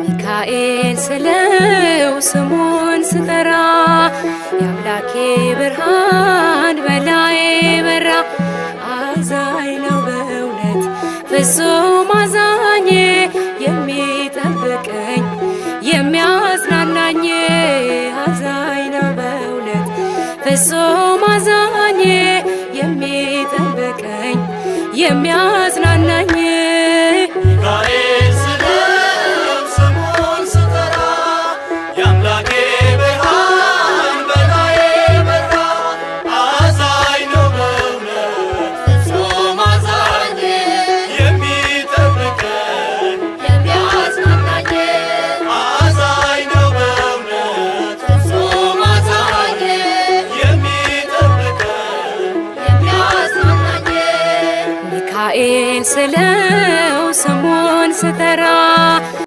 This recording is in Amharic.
ሚካኤል ስለው ስሙን ስጠራ የአምላኬ ብርሃን በላዬ በራ። አዛኝ ነው በእውነት ፍጹም አዛኝ የሚጠብቀኝ የሚያጽናናኝ። አዛኝ ነው በእውነት ፍጹም አዛኝ የሚጠብቀኝ የሚያጽናናኝ። ሚካኤል ስለው ስሙን ስጠራ የአምላኬ ብርሃን በላዬ በራ። አዛኝ ነው በእውነት ፍጹም አዛኝ የሚጠብቀኝ የሚያጽናናኝ። አዛኝ ነው በእውነት ፍጹም አዛኝ የሚጠብቀኝ የሚያጽናናኝ። ሚካኤል ስለው ስሙን ስጠራ